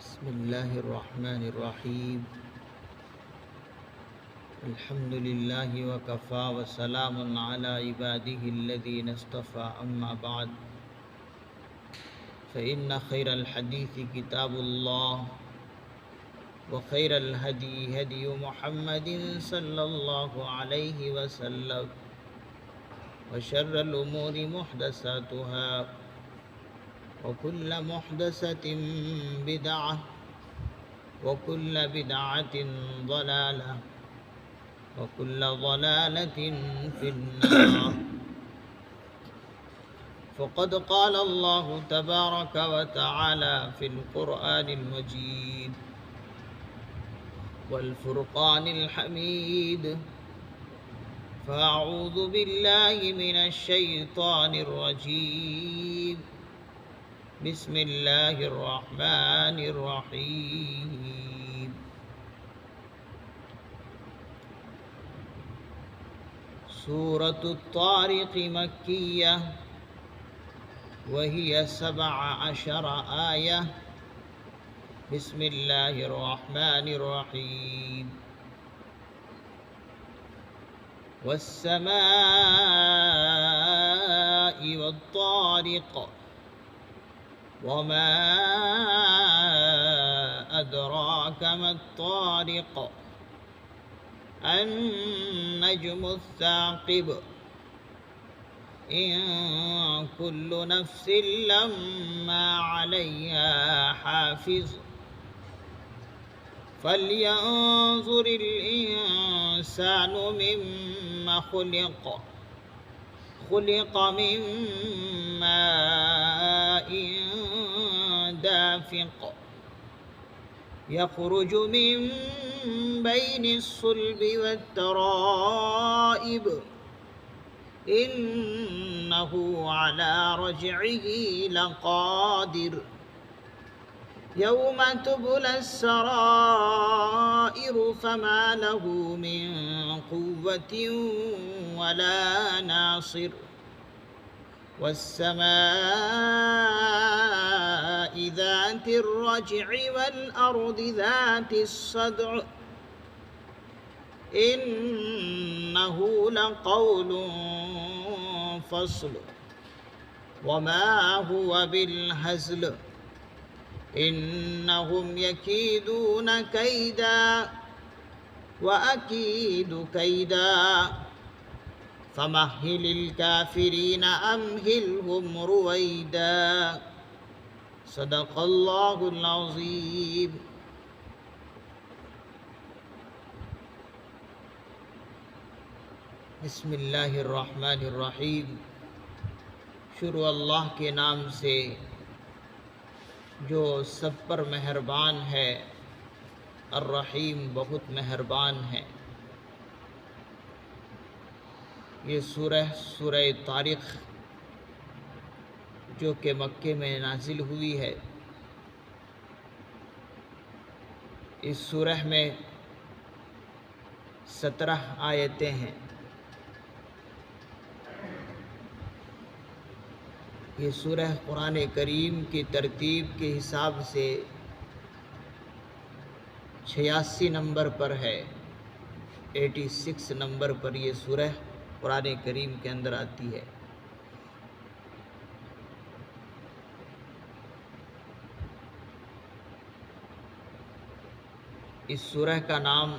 بسم الله الرحمن الرحيم. الحمد لله وكفى وسلام على عباده الذين اصطفى. أما بعد فإن خير الحديث كتاب الله وخير الهدي هدي محمد صلى الله عليه وسلم وشر الأمور محدثاتها وكل محدثة بدعة وكل بدعة ضلالة وكل ضلالة في النار. فقد قال الله تبارك وتعالى في القرآن المجيد والفرقان الحميد: فأعوذ بالله من الشيطان الرجيم. بسم الله الرحمن الرحيم. سورة الطارق مكية وهي 17 آية. بسم الله الرحمن الرحيم. والسماء والطارق وما أدراك ما الطارق النجم الثاقب إن كل نفس لما عليها حافظ فلينظر الإنسان مما خلق من ماء دافق يخرج من بين الصلب والترائب إنه على رجعه لقادر يوم تبلى السرائر فما له من قوة ولا ناصر. والسماء ذات الرجع والأرض ذات الصدع إنه لقول فصل وما هو بالهزل إنهم يكيدون كيدا وأكيد كيدا فمهل الكافرين أمهلهم رويدا. صدق الله العظيم. بسم اللہ الرحمن الرحیم. شروع اللہ کے نام سے جو سب پر مہربان ہے، الرحیم بہت مہربان ہے. یہ سورہ طارق جو کہ مکے میں نازل ہوئی ہے. اس سورہ میں 17 آیتیں ہیں. یہ سورہ قرآن کریم کی ترتیب کے حساب سے 86 نمبر پر ہے. 86 نمبر پر یہ سورہ قرآن کریم کے اندر آتی ہے. اس سورہ کا نام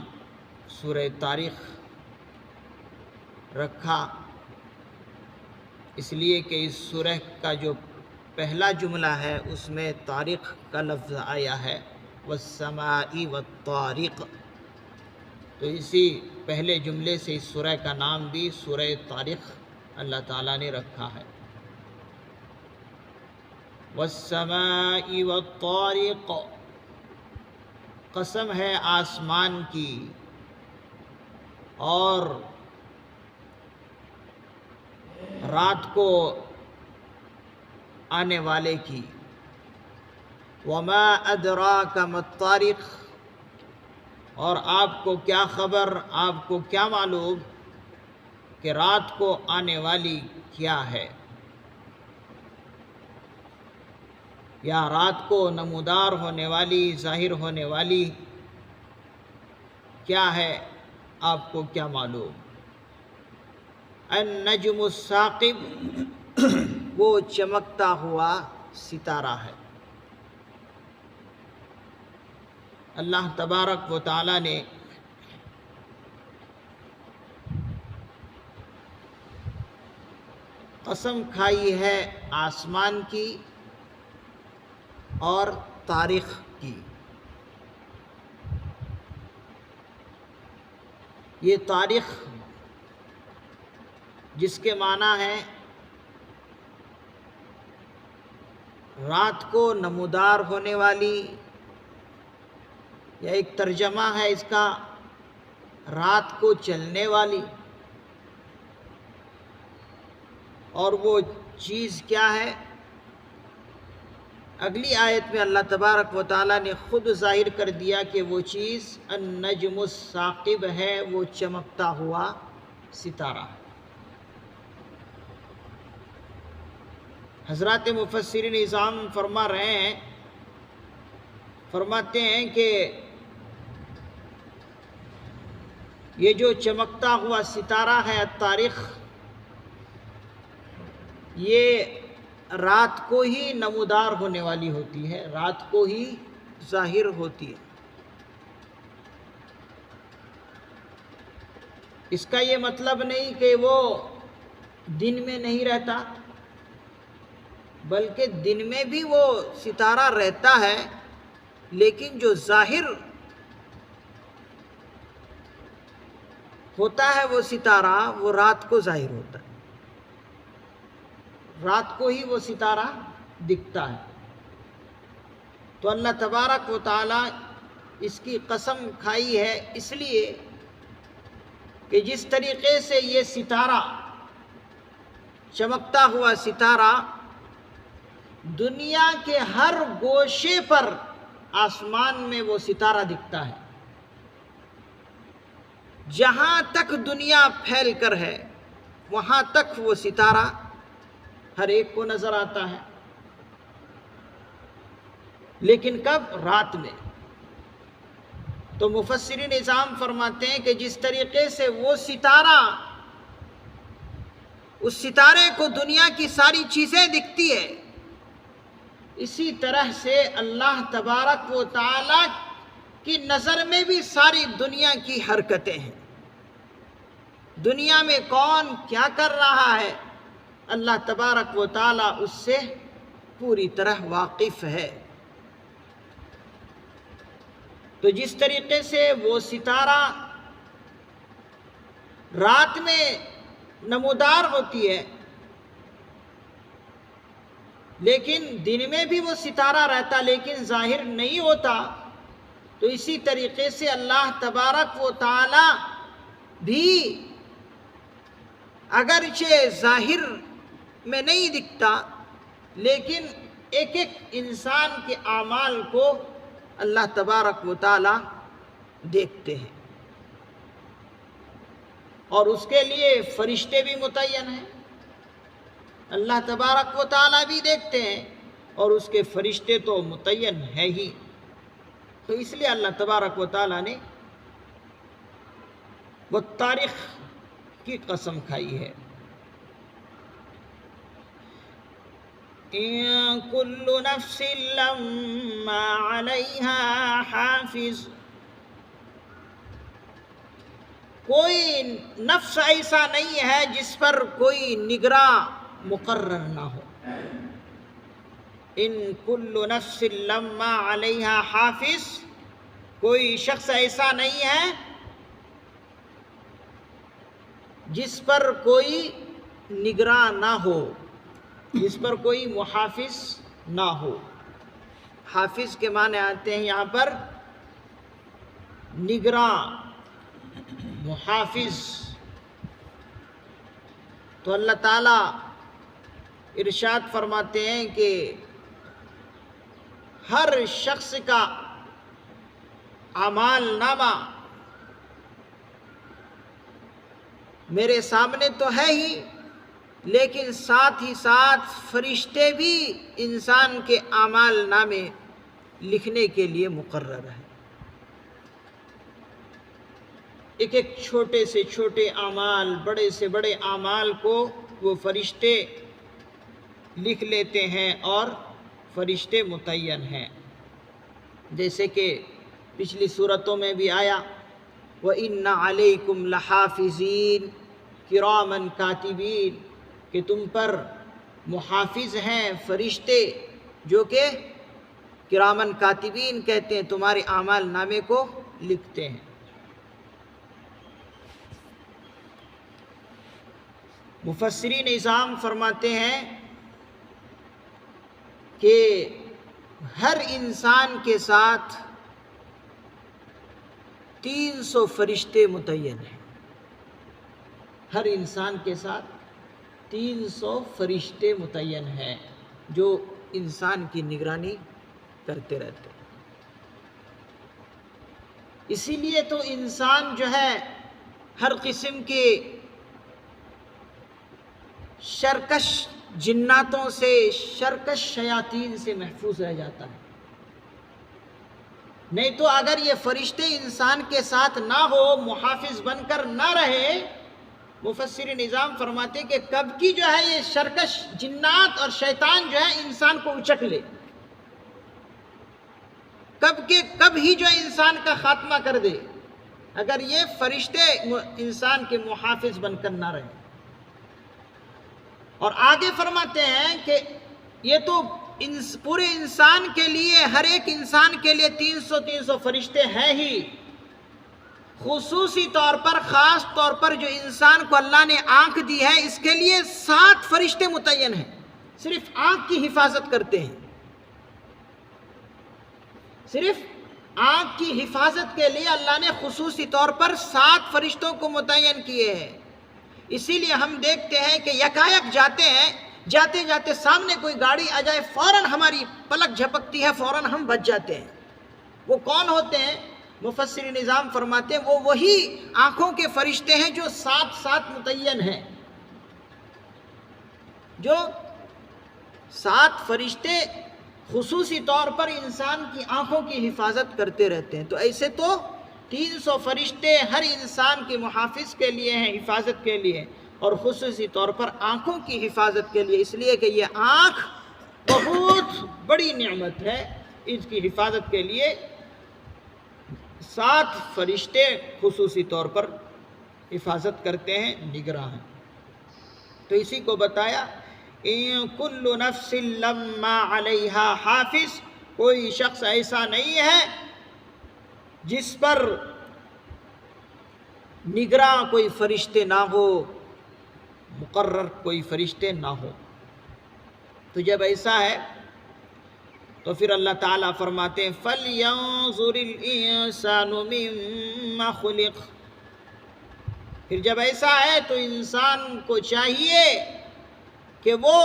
سورہ طارق رکھا اس لیے کہ اس سورہ کا جو پہلا جملہ ہے اس میں طارق کا لفظ آیا ہے، والسماء والطارق. تو اسی پہلے جملے سے اس سورہ کا نام بھی سورہ طارق اللہ تعالیٰ نے رکھا ہے. والسماء والطارق، قسم ہے آسمان کی اور رات کو آنے والے کی. وما ادراک ما الطارق، اور آپ کو کیا خبر، آپ کو کیا معلوم کہ رات کو آنے والی کیا ہے. یا رات کو نمودار ہونے والی، ظاہر ہونے والی کیا ہے؟ آپ کو کیا معلوم؟ النجم الثاقب وہ چمکتا ہوا ستارہ ہے۔ اللہ تبارک و تعالی نے قسم کھائی ہے آسمان کی اور تاریخ کی۔ یہ تاریخ جس کے معنی ہے رات کو نمودار ہونے والی، یا ایک ترجمہ ہے اس کا رات کو چلنے والی، اور وہ چیز کیا ہے؟ اگلی آیت میں اللہ تبارک و تعالیٰ نے خود ظاہر کر دیا کہ وہ چیز النجم الثاقب ہے، وہ چمکتا ہوا ستارہ۔ حضرات مفسرین اعظام فرما رہے ہیں، فرماتے ہیں کہ یہ جو چمکتا ہوا ستارہ ہے الطارق، یہ رات کو ہی نمودار ہونے والی ہوتی ہے، رات کو ہی ظاہر ہوتی ہے۔ اس کا یہ مطلب نہیں کہ وہ دن میں نہیں رہتا، بلکہ دن میں بھی وہ ستارہ رہتا ہے، لیکن جو ظاہر ہوتا ہے وہ ستارہ، وہ رات کو ظاہر ہوتا ہے، رات کو ہی وہ ستارہ دکھتا ہے۔ تو اللہ تبارک و تعالی اس کی قسم کھائی ہے اس لیے کہ جس طریقے سے یہ ستارہ، چمکتا ہوا ستارہ، دنیا کے ہر گوشے پر آسمان میں وہ ستارہ دکھتا ہے، جہاں تک دنیا پھیل کر ہے وہاں تک وہ ستارہ ہر ایک کو نظر آتا ہے، لیکن کب؟ رات میں۔ تو مفسرین نظام فرماتے ہیں کہ جس طریقے سے وہ ستارہ، اس ستارے کو دنیا کی ساری چیزیں دکھتی ہے، اسی طرح سے اللہ تبارک و تعالی کی نظر میں بھی ساری دنیا کی حرکتیں ہیں۔ دنیا میں کون کیا کر رہا ہے، اللہ تبارک و تعالی اس سے پوری طرح واقف ہے۔ تو جس طریقے سے وہ ستارہ رات میں نمودار ہوتی ہے، لیکن دن میں بھی وہ ستارہ رہتا لیکن ظاہر نہیں ہوتا، تو اسی طریقے سے اللہ تبارک و تعالی بھی اگرچہ ظاہر میں نہیں دکھتا، لیکن ایک ایک انسان کے اعمال کو اللہ تبارک و تعالی دیکھتے ہیں، اور اس کے لیے فرشتے بھی متعین ہیں۔ اللہ تبارک و تعالی بھی دیکھتے ہیں اور اس کے فرشتے تو متعین ہے ہی۔ تو اس لیے اللہ تبارک و تعالی نے وہ تاریخ کی قسم کھائی ہے۔ ان کل نفس لما علیہا حافظ، کوئی نفس ایسا نہیں ہے جس پر کوئی نگراں مقرر نہ ہو۔ ان کل نفس لما علیہا حافظ، کوئی شخص ایسا نہیں ہے جس پر کوئی نگراں نہ ہو، جس پر کوئی محافظ نہ ہو۔ حافظ کے معنی آتے ہیں یہاں پر نگراں، محافظ۔ تو اللہ تعالیٰ ارشاد فرماتے ہیں کہ ہر شخص کا اعمال نامہ میرے سامنے تو ہے ہی، لیکن ساتھ ہی ساتھ فرشتے بھی انسان کے اعمال نامے لکھنے کے لیے مقرر ہیں۔ ایک ایک چھوٹے سے چھوٹے اعمال، بڑے سے بڑے اعمال کو وہ فرشتے لکھ لیتے ہیں اور فرشتے متعین ہیں، جیسے کہ پچھلی صورتوں میں بھی آیا وَإِنَّ عَلَيْكُمْ لَحَافِظِينَ كِرَامًا كَاتِبِينَ، کہ تم پر محافظ ہیں فرشتے جو کہ کرامن کاتبین کہتے ہیں، تمہارے اعمال نامے کو لکھتے ہیں۔ مفسرین اعظام فرماتے ہیں کہ ہر انسان کے ساتھ 300 فرشتے متعین ہیں، ہر انسان کے ساتھ 300 فرشتے متعین ہیں جو انسان کی نگرانی کرتے رہتے ہیں۔ اسی لیے تو انسان جو ہے ہر قسم کے شرکش جناتوں سے، شرکش شیاطین سے محفوظ رہ جاتا ہے۔ نہیں تو اگر یہ فرشتے انسان کے ساتھ نہ ہو، محافظ بن کر نہ رہے، مفسرین نظام فرماتے کہ کب کی جو ہے یہ شرکش جنات اور شیطان جو ہے انسان کو اچک لے، کب ہی جو ہے انسان کا خاتمہ کر دے، اگر یہ فرشتے انسان کے محافظ بن کر نہ رہے۔ اور آگے فرماتے ہیں کہ یہ تو پورے انسان کے لیے، ہر ایک انسان کے لیے 300 فرشتے ہیں ہی، خصوصی طور پر، خاص طور پر جو انسان کو اللہ نے آنکھ دی ہے اس کے لیے 7 فرشتے متعین ہیں، صرف آنکھ کی حفاظت کرتے ہیں، صرف آنکھ کی حفاظت کے لیے اللہ نے خصوصی طور پر 7 فرشتوں کو متعین کیے ہیں۔ اسی لیے ہم دیکھتے ہیں کہ یکایک جاتے ہیں، جاتے جاتے سامنے کوئی گاڑی آ جائے، فوراً ہماری پلک جھپکتی ہے، فوراً ہم بچ جاتے ہیں۔ وہ کون ہوتے ہیں؟ مفسر نظام فرماتے ہیں وہ وہی آنکھوں کے فرشتے ہیں جو 7 متعین ہیں، جو 7 فرشتے خصوصی طور پر انسان کی آنکھوں کی حفاظت کرتے رہتے ہیں۔ تو ایسے تو 300 فرشتے ہر انسان کے محافظ کے لیے ہیں، حفاظت کے لیے، اور خصوصی طور پر آنکھوں کی حفاظت کے لیے، اس لیے کہ یہ آنکھ بہت بڑی نعمت ہے، اس کی حفاظت کے لیے 7 فرشتے خصوصی طور پر حفاظت کرتے ہیں، نگراں ہیں۔ تو اسی کو بتایا کل نفس لما علیہا حافظ، کوئی شخص ایسا نہیں ہے جس پر نگراں کوئی فرشتے نہ ہو، مقرر کوئی فرشتے نہ ہو۔ تو جب ایسا ہے تو پھر اللہ تعالیٰ فرماتے ہیں فَلْيَنظُرِ الْإِنسَانُ مِمَّا خُلِقَ، پھر جب ایسا ہے تو انسان کو چاہیے کہ وہ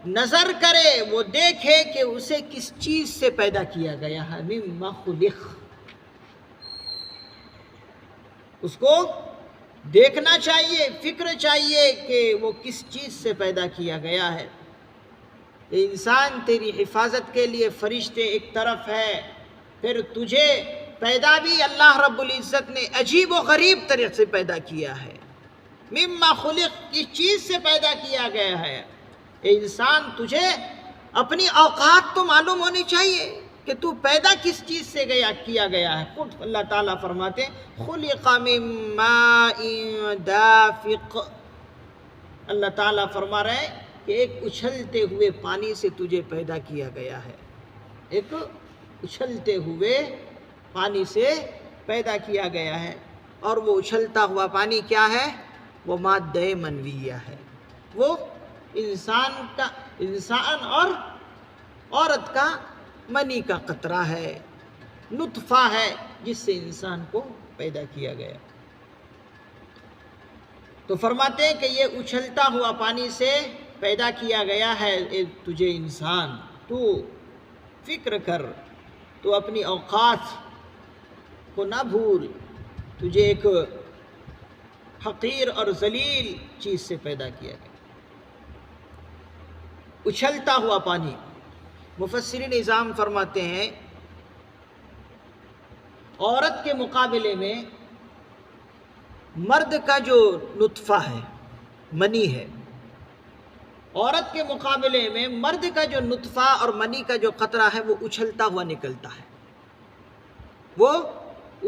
نظر کرے، وہ دیکھے کہ اسے کس چیز سے پیدا کیا گیا ہے، مِمَّا خُلِقَ، اس کو دیکھنا چاہیے، فکر چاہیے کہ وہ کس چیز سے پیدا کیا گیا ہے۔ انسان تیری حفاظت کے لیے فرشتے ایک طرف ہے، پھر تجھے پیدا بھی اللہ رب العزت نے عجیب و غریب طریقے سے پیدا کیا ہے، مما خلق، کس چیز سے پیدا کیا گیا ہے۔ اے انسان، تجھے اپنی اوقات تو معلوم ہونی چاہیے کہ تو پیدا کس چیز سے کیا گیا ہے۔ خود اللہ تعالیٰ فرماتے ہیں خلق من ماء دافق، اللہ تعالیٰ فرما رہے ہیں کہ ایک اچھلتے ہوئے پانی سے تجھے پیدا کیا گیا ہے، ایک اچھلتے ہوئے پانی سے پیدا کیا گیا ہے، اور وہ اچھلتا ہوا پانی کیا ہے؟ وہ مادہ منویہ ہے، وہ انسان اور عورت کا منی کا قطرہ ہے، نطفہ ہے، جس سے انسان کو پیدا کیا گیا۔ تو فرماتے ہیں کہ یہ اچھلتا ہوا پانی سے پیدا کیا گیا ہے تجھے انسان، تو فکر کر، تو اپنی اوقات کو نہ بھول، تجھے ایک حقیر اور ذلیل چیز سے پیدا کیا گیا۔ اچھلتا ہوا پانی. مفسرین نظام فرماتے ہیں عورت کے مقابلے میں مرد کا جو نطفہ ہے، منی ہے، عورت کے مقابلے میں مرد کا جو نطفہ اور منی کا جو قطرہ ہے وہ اچھلتا ہوا نکلتا ہے. وہ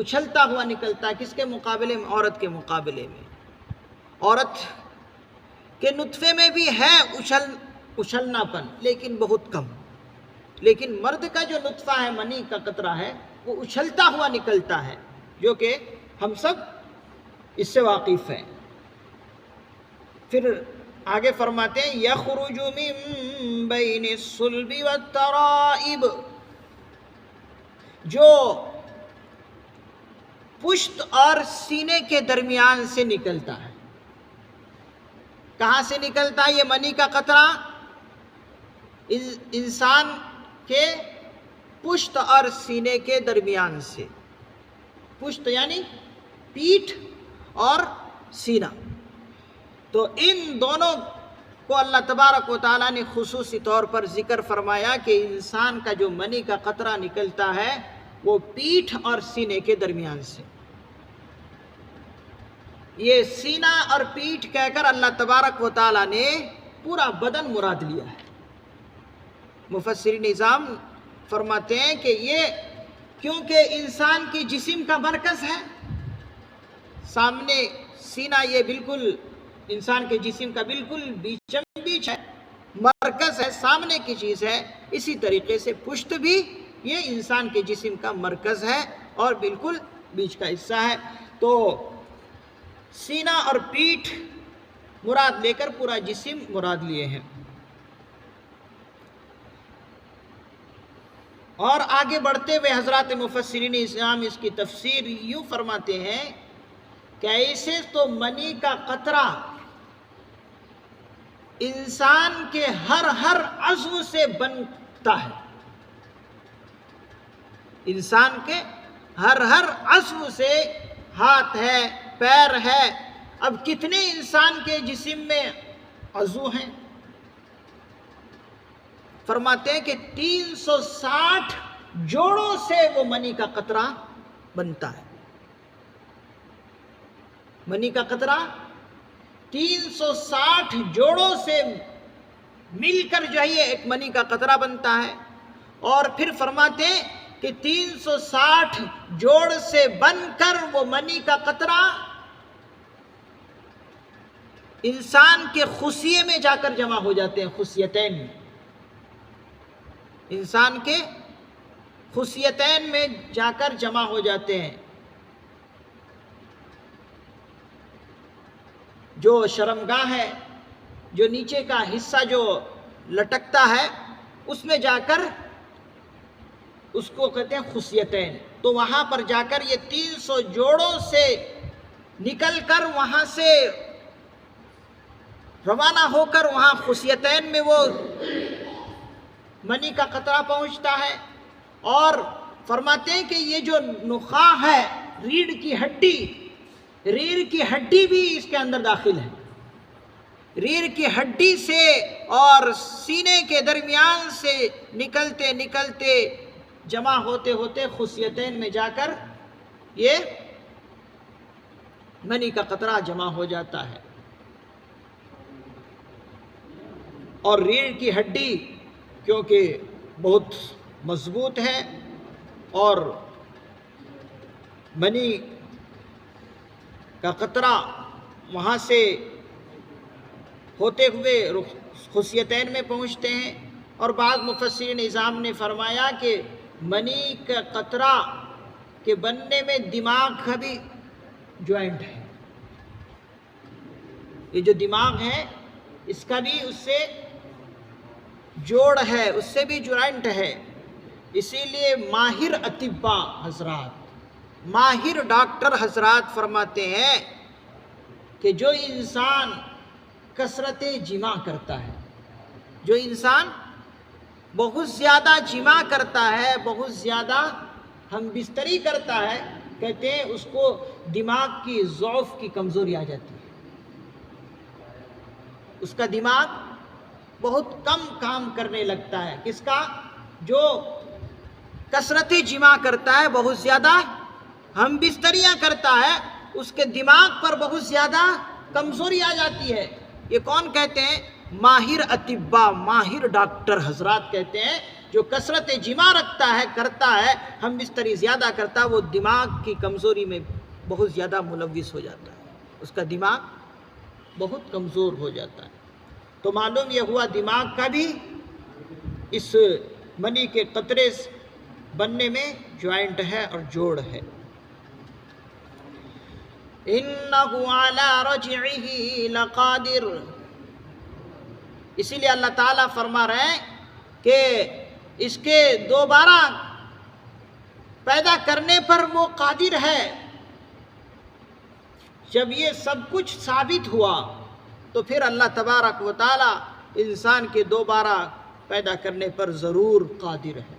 اچھلتا ہوا نکلتا ہے. کس کے مقابلے میں؟ عورت کے مقابلے میں. عورت کے نطفے میں بھی ہے اچھلنا پن، لیکن بہت کم. لیکن مرد کا جو نطفہ ہے، منی کا قطرہ ہے، وہ اچھلتا ہوا نکلتا ہے، جو کہ ہم سب اس سے واقف ہیں. پھر آگے فرماتے ہیں یخرج من بین الصلب والترائب، جو پشت اور سینے کے درمیان سے نکلتا ہے. کہاں سے نکلتا ہے یہ منی کا قطرہ؟ انسان کے پشت اور سینے کے درمیان سے. پشت یعنی پیٹھ اور سینہ. تو ان دونوں کو اللہ تبارک و تعالیٰ نے خصوصی طور پر ذکر فرمایا کہ انسان کا جو منی کا قطرہ نکلتا ہے وہ پیٹھ اور سینے کے درمیان سے. یہ سینہ اور پیٹھ کہہ کر اللہ تبارک و تعالیٰ نے پورا بدن مراد لیا ہے. مفسرین نظام فرماتے ہیں کہ یہ کیونکہ انسان کی جسم کا مرکز ہے، سامنے سینہ یہ بالکل انسان کے جسم کا بالکل بیچم بیچ ہے، مرکز ہے، سامنے کی چیز ہے. اسی طریقے سے پشت بھی یہ انسان کے جسم کا مرکز ہے اور بالکل بیچ کا حصہ ہے. تو سینہ اور پیٹھ مراد لے کر پورا جسم مراد لیے ہیں. اور آگے بڑھتے ہوئے حضرات مفسرین اسلام اس کی تفسیر یوں فرماتے ہیں کہ ایسے تو منی کا قطرہ انسان کے ہر عضو سے بنتا ہے. انسان کے ہر عضو سے، ہاتھ ہے، پیر ہے. اب کتنے انسان کے جسم میں عضو ہیں؟ فرماتے ہیں کہ 360 جوڑوں سے وہ منی کا قطرہ بنتا ہے. منی کا قطرہ 360 جوڑوں سے مل کر جو ہے یہ ایک منی کا قطرہ بنتا ہے. اور پھر فرماتے ہیں کہ 360 جوڑ سے بن کر وہ منی کا قطرہ انسان کے خصیے میں جا کر جمع ہو جاتے ہیں. خصیتین میں، انسان کے خصیتین میں جا کر جمع ہو جاتے ہیں. جو شرمگاہ ہے، جو نیچے کا حصہ جو لٹکتا ہے، اس میں جا کر اس کو کہتے ہیں خصیتین. تو وہاں پر جا کر یہ 300 جوڑوں سے نکل کر وہاں سے روانہ ہو کر وہاں خصیتین میں وہ منی کا قطرہ پہنچتا ہے. اور فرماتے ہیں کہ یہ جو نخاع ہے، ریڑھ کی ہڈی بھی اس کے اندر داخل ہے. ریڑھ کی ہڈی سے اور سینے کے درمیان سے نکلتے جمع ہوتے خصیتین میں جا کر یہ منی کا قطرہ جمع ہو جاتا ہے. اور ریڑھ کی ہڈی کیونکہ بہت مضبوط ہے اور منی کا قطرہ وہاں سے ہوتے ہوئے خصیتین میں پہنچتے ہیں. اور بعض مفسرین نظام نے فرمایا کہ منی کا قطرہ کے بننے میں دماغ کا بھی جوائنٹ ہے. یہ جو دماغ ہے اس کا بھی اس سے جوڑ ہے، اس سے بھی جوائنٹ ہے. اسی لیے ماہر اطباء حضرات، ماہر ڈاکٹر حضرات فرماتے ہیں کہ جو انسان کثرت جماع کرتا ہے، جو انسان بہت زیادہ جماع کرتا ہے، بہت زیادہ ہم بستری کرتا ہے، کہتے ہیں اس کو دماغ کی ضعف کی کمزوری آ جاتی ہے. اس کا دماغ بہت کم کام کرنے لگتا ہے۔ کس کا؟ جو کثرت جماع کرتا ہے، بہت زیادہ ہم بستریاں کرتا ہے، اس کے دماغ پر بہت زیادہ کمزوری آ جاتی ہے۔ یہ کون کہتے ہیں؟ ماہر اطباء، ماہر ڈاکٹر حضرات کہتے ہیں جو کثرت جماع رکھتا ہے، کرتا ہے، ہم بستری زیادہ کرتا ہے، وہ دماغ کی کمزوری میں بہت زیادہ ملوث ہو جاتا ہے، اس کا دماغ بہت کمزور ہو جاتا ہے۔ تو معلوم یہ ہوا دماغ کا بھی اس منی کے قطرے بننے میں جوائنٹ ہے اور جوڑ ہے۔ إِنَّهُ عَلَى رَجْعِهِ لَقَادِرٌ، اسی لیے اللہ تعالیٰ فرما رہے ہیں کہ اس کے دوبارہ پیدا کرنے پر وہ قادر ہے۔ جب یہ سب کچھ ثابت ہوا تو پھر اللہ تبارک و تعالیٰ انسان کے دوبارہ پیدا کرنے پر ضرور قادر ہے۔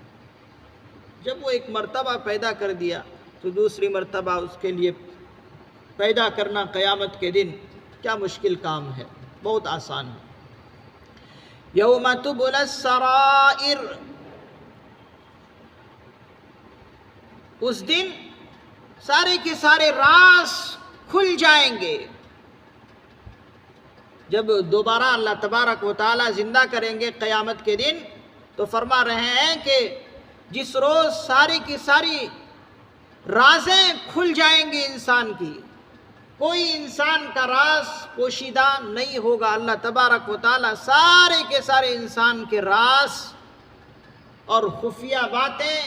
جب وہ ایک مرتبہ پیدا کر دیا تو دوسری مرتبہ اس کے لیے پیدا کرنا قیامت کے دن کیا مشکل کام ہے، بہت آسان ہے۔ یوم تبلی السرائر، اس دن سارے کے سارے راز کھل جائیں گے۔ جب دوبارہ اللہ تبارک و تعالیٰ زندہ کریں گے قیامت کے دن تو فرما رہے ہیں کہ جس روز ساری کی ساری رازیں کھل جائیں گی انسان کی، کوئی انسان کا راز پوشیدہ نہیں ہوگا۔ اللہ تبارک و تعالیٰ سارے کے سارے انسان کے راز اور خفیہ باتیں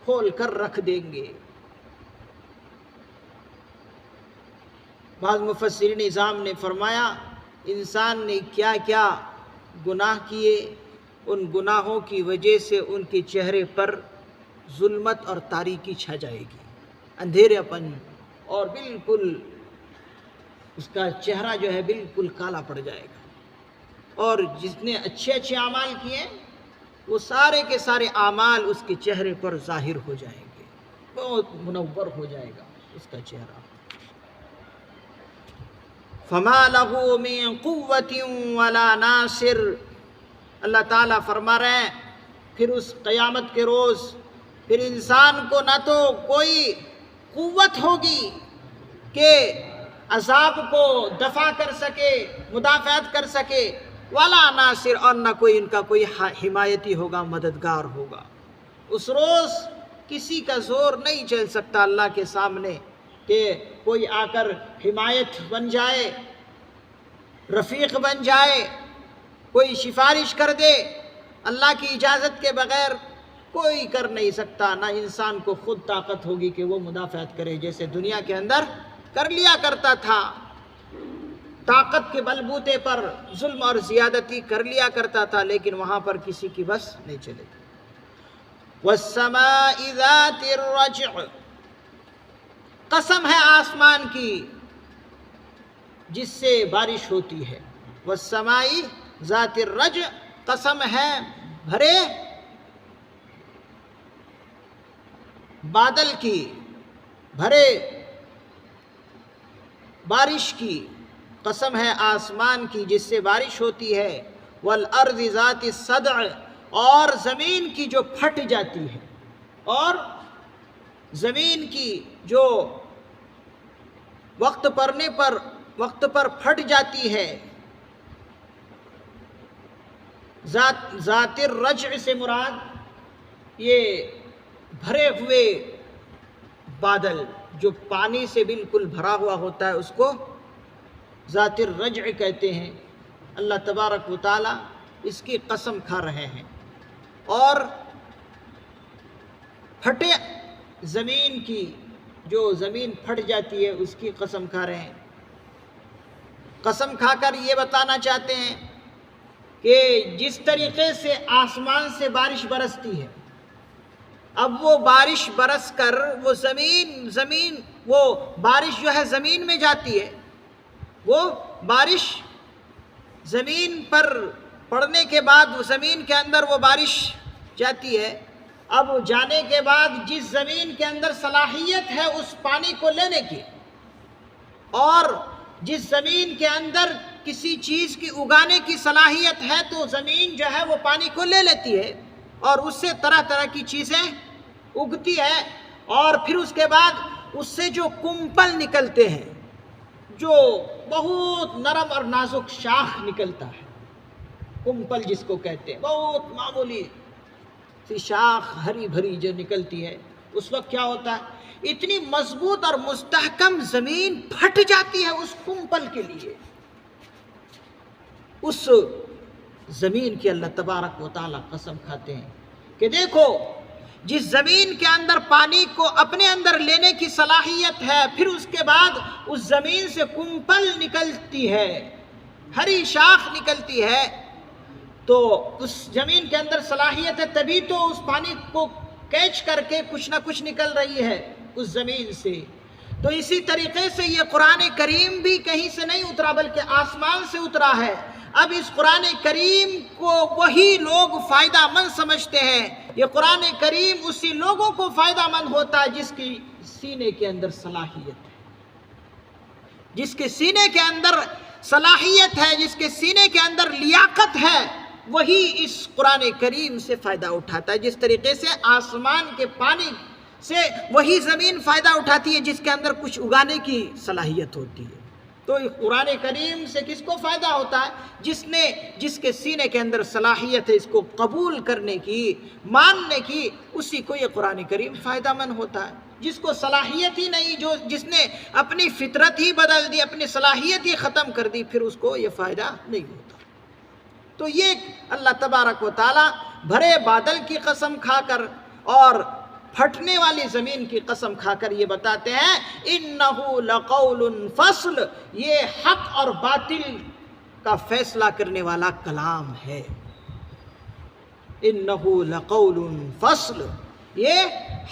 کھول کر رکھ دیں گے۔ بعض مفسرین نظام نے فرمایا انسان نے کیا کیا گناہ کیے، ان گناہوں کی وجہ سے ان کے چہرے پر ظلمت اور تاریکی چھا جائے گی، اندھیرے پن، اور بالکل اس کا چہرہ جو ہے بالکل کالا پڑ جائے گا۔ اور جس نے اچھے اچھے اعمال کیے وہ سارے کے سارے اعمال اس کے چہرے پر ظاہر ہو جائیں گے، بہت منور ہو جائے گا اس کا چہرہ۔ فَمَا لَهُ مِن قُوَّةٍ وَلَا نَاصِرٍ، اللہ تعالیٰ فرما رہے ہیں پھر اس قیامت کے روز پھر انسان کو نہ تو کوئی قوت ہوگی کہ عذاب کو دفع کر سکے، مدافعت کر سکے، وَلَا نَاصِرٍ، اور نہ کوئی ان کا کوئی حمایتی ہوگا، مددگار ہوگا۔ اس روز کسی کا زور نہیں چل سکتا اللہ کے سامنے کہ کوئی آ کر حمایت بن جائے، رفیق بن جائے، کوئی سفارش کر دے۔ اللہ کی اجازت کے بغیر کوئی کر نہیں سکتا، نہ انسان کو خود طاقت ہوگی کہ وہ مدافعت کرے، جیسے دنیا کے اندر کر لیا کرتا تھا، طاقت کے بل بوتے پر ظلم اور زیادتی کر لیا کرتا تھا، لیکن وہاں پر کسی کی بس نہیں چلے گی۔ وَالسَّمَاءِ ذَاتِ الرَّجْعِ، قسم ہے آسمان کی جس سے بارش ہوتی ہے۔ وَالسَّمَاءِ ذَاتِ الرَّجْعِ، قسم ہے بھرے بادل کی، بھرے بارش کی، قسم ہے آسمان کی جس سے بارش ہوتی ہے۔ وَالْأَرْضِ ذَاتِ الصَّدْعِ، اور زمین کی جو پھٹ جاتی ہے، اور زمین کی جو وقت پر پھٹ جاتی ہے۔ ذات الرجع سے مراد یہ بھرے ہوئے بادل جو پانی سے بالکل بھرا ہوا ہوتا ہے، اس کو ذات الرجع کہتے ہیں۔ اللہ تبارک و تعالیٰ اس کی قسم کھا رہے ہیں، اور پھٹے زمین کی، جو زمین پھٹ جاتی ہے اس کی قسم کھا رہے ہیں۔ قسم کھا کر یہ بتانا چاہتے ہیں کہ جس طریقے سے آسمان سے بارش برستی ہے، اب وہ بارش برس کر وہ زمین وہ بارش جو ہے زمین میں جاتی ہے، وہ بارش زمین پر پڑنے کے بعد وہ زمین کے اندر وہ بارش جاتی ہے۔ اب جانے کے بعد جس زمین کے اندر صلاحیت ہے اس پانی کو لینے کی، اور جس زمین کے اندر کسی چیز کی اگانے کی صلاحیت ہے تو زمین جو ہے وہ پانی کو لے لیتی ہے اور اس سے طرح طرح کی چیزیں اگتی ہے، اور پھر اس کے بعد اس سے جو کمپل نکلتے ہیں، جو بہت نرم اور نازک شاخ نکلتا ہے، کمپل جس کو کہتے ہیں، بہت معمولی سی شاخ ہری بھری جو نکلتی ہے، اس وقت کیا ہوتا ہے؟ اتنی مضبوط اور مستحکم زمین پھٹ جاتی ہے اس کمپل کے لیے۔ اس زمین کی اللہ تبارک و تعالی قسم کھاتے ہیں کہ دیکھو، جس زمین کے اندر پانی کو اپنے اندر لینے کی صلاحیت ہے، پھر اس کے بعد اس زمین سے کمپل نکلتی ہے، ہری شاخ نکلتی ہے، تو اس زمین کے اندر صلاحیت ہے، تبھی تو اس پانی کو کیچ کر کے کچھ نہ کچھ نکل رہی ہے اس زمین سے۔ تو اسی طریقے سے یہ قرآن کریم بھی کہیں سے نہیں اترا بلکہ آسمان سے اترا ہے۔ اب اس قرآن کریم کو وہی لوگ فائدہ مند سمجھتے ہیں، یہ قرآن کریم اسی لوگوں کو فائدہ مند ہوتا ہے جس کی سینے کے اندر صلاحیت ہے، جس کے سینے کے اندر صلاحیت ہے، جس کے سینے کے اندر لیاقت ہے، وہی اس قرآن کریم سے فائدہ اٹھاتا ہے۔ جس طریقے سے آسمان کے پانی سے وہی زمین فائدہ اٹھاتی ہے جس کے اندر کچھ اگانے کی صلاحیت ہوتی ہے، تو قرآن کریم سے کس کو فائدہ ہوتا ہے؟ جس کے سینے کے اندر صلاحیت ہے اس کو قبول کرنے کی، ماننے کی، اسی کو یہ قرآن کریم فائدہ مند ہوتا ہے۔ جس کو صلاحیت ہی نہیں، جس نے اپنی فطرت ہی بدل دی، اپنی صلاحیت ہی ختم کر دی، پھر اس کو یہ فائدہ نہیں ہوتا۔ تو یہ اللہ تبارک و تعالی بھرے بادل کی قسم کھا کر اور پھٹنے والی زمین کی قسم کھا کر یہ بتاتے ہیں اِنَّهُ لَقَوْلٌ فَصْلٌ، یہ حق اور باطل کا فیصلہ کرنے والا کلام ہے۔ اِنَّهُ لَقَوْلٌ فَصْلٌ، یہ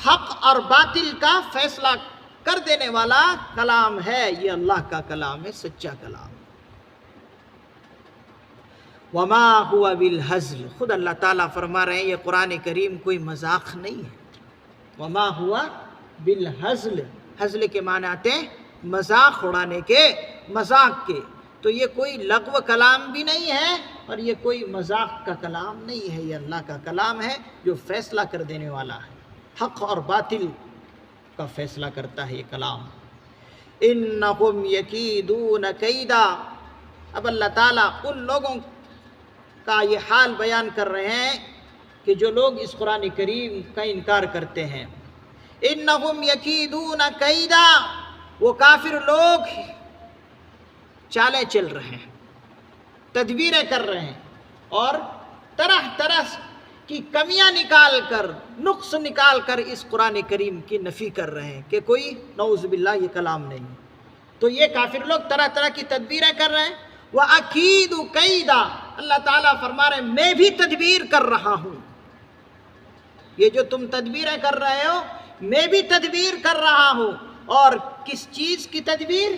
حق اور باطل کا فیصلہ کر دینے والا کلام ہے، یہ اللہ کا کلام ہے، سچا کلام۔ وَمَا هُوَ بِالْهَزْلِ، خود اللہ تعالیٰ فرما رہے ہیں یہ قرآن کریم کوئی مذاق نہیں ہے۔ وما ہوا بالہزل، ہزل کے معنی آتے ہیں مذاق اڑانے کے، مذاق کے، تو یہ کوئی لغو کلام بھی نہیں ہے اور یہ کوئی مذاق کا کلام نہیں ہے، یہ اللہ کا کلام ہے جو فیصلہ کر دینے والا ہے، حق اور باطل کا فیصلہ کرتا ہے یہ کلام۔ انہم یکیدون کیدا، اب اللہ تعالیٰ ان لوگوں کا یہ حال بیان کر رہے ہیں کہ جو لوگ اس قرآن کریم کا انکار کرتے ہیں۔ انہم یکیدون کیدا، وہ کافر لوگ چالیں چل رہے ہیں، تدبیریں کر رہے ہیں اور طرح طرح کی کمیاں نکال کر، نقص نکال کر اس قرآن کریم کی نفی کر رہے ہیں کہ کوئی نعوذ باللہ یہ کلام نہیں۔ تو یہ کافر لوگ طرح طرح کی تدبیریں کر رہے ہیں۔ وَأَكِيدُ كَيْدًا، اللہ تعالیٰ فرما رہے ہیں میں بھی تدبیر کر رہا ہوں، یہ جو تم تدبیریں کر رہے ہو میں بھی تدبیر کر رہا ہوں، اور کس چیز کی تدبیر؟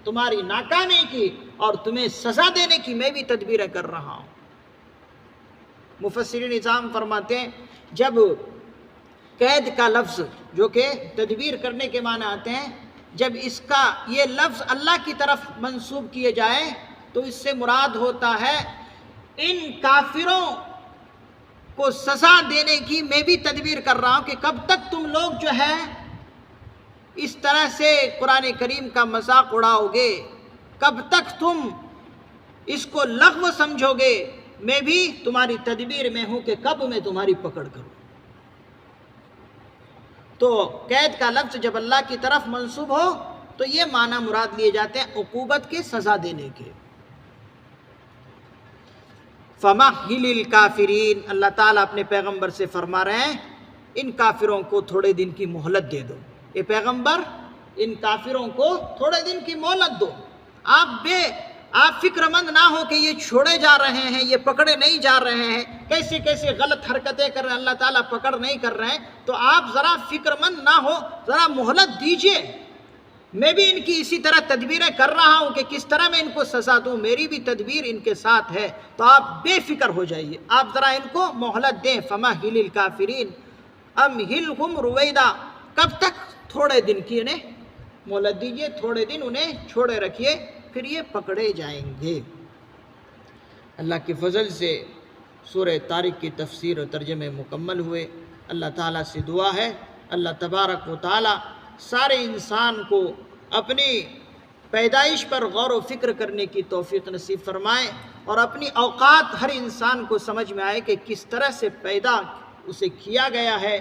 تمہاری ناکامی کی اور تمہیں سزا دینے کی میں بھی تدبیریں کر رہا ہوں۔ مفسرین نظام فرماتے ہیں جب قید کا لفظ جو کہ تدبیر کرنے کے معنی آتے ہیں، جب اس کا یہ لفظ اللہ کی طرف منسوب کیے جائے تو اس سے مراد ہوتا ہے ان کافروں کو سزا دینے کی میں بھی تدبیر کر رہا ہوں کہ کب تک تم لوگ جو ہے اس طرح سے قرآن کریم کا مذاق اڑاؤ گے، کب تک تم اس کو لغو سمجھو گے، میں بھی تمہاری تدبیر میں ہوں کہ کب میں تمہاری پکڑ کروں۔ تو قید کا لفظ جب اللہ کی طرف منسوب ہو تو یہ معنی مراد لیے جاتے ہیں عقوبت کے، سزا دینے کے۔ فَمَهِّلِ الْكَافِرِينَ، اللہ تعالیٰ اپنے پیغمبر سے فرما رہے ہیں ان کافروں کو تھوڑے دن کی مہلت دے دو، اے پیغمبر ان کافروں کو تھوڑے دن کی مہلت دو، آپ فکر مند نہ ہو کہ یہ چھوڑے جا رہے ہیں، یہ پکڑے نہیں جا رہے ہیں، کیسی کیسی غلط حرکتیں کر رہے ہیں، اللہ تعالیٰ پکڑ نہیں کر رہے ہیں، تو آپ ذرا فکر مند نہ ہو، ذرا مہلت دیجئے، میں بھی ان کی اسی طرح تدبیریں کر رہا ہوں کہ کس طرح میں ان کو سزا دوں، میری بھی تدبیر ان کے ساتھ ہے، تو آپ بے فکر ہو جائیے، آپ ذرا ان کو مہلت دیں۔ فَمَهِّلِ الْكَافِرِينَ أَمْهِلْهُمْ رُوَيْدًا، کب تک؟ تھوڑے دن کی انہیں مہلت دیجیے، تھوڑے دن انہیں چھوڑے رکھیے، پھر یہ پکڑے جائیں گے۔ اللہ کے فضل سے سورہ طارق کی تفسیر و ترجمے مکمل ہوئے۔ اللہ تعالیٰ سے دعا ہے اللہ تبارک و تعالیٰ سارے انسان کو اپنی پیدائش پر غور و فکر کرنے کی توفیق نصیب فرمائے، اور اپنی اوقات ہر انسان کو سمجھ میں آئے کہ کس طرح سے پیدا اسے کیا گیا ہے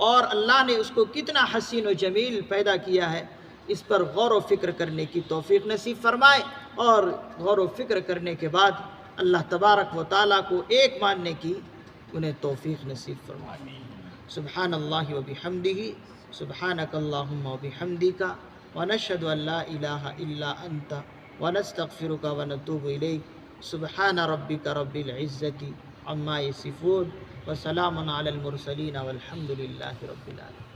اور اللہ نے اس کو کتنا حسین و جمیل پیدا کیا ہے، اس پر غور و فکر کرنے کی توفیق نصیب فرمائے، اور غور و فکر کرنے کے بعد اللہ تبارک و تعالیٰ کو ایک ماننے کی انہیں توفیق نصیب فرمائے۔ سبحان اللہ و بحمدہ، سبحانک اللہم و بحمدک، ونشہد ان لا الہ الا انت، ونستغفرک ونتوب الیک۔ سبحان ربک رب العزت عما یصفون، وسلام علی المرسلین، والحمد للہ رب العالمین۔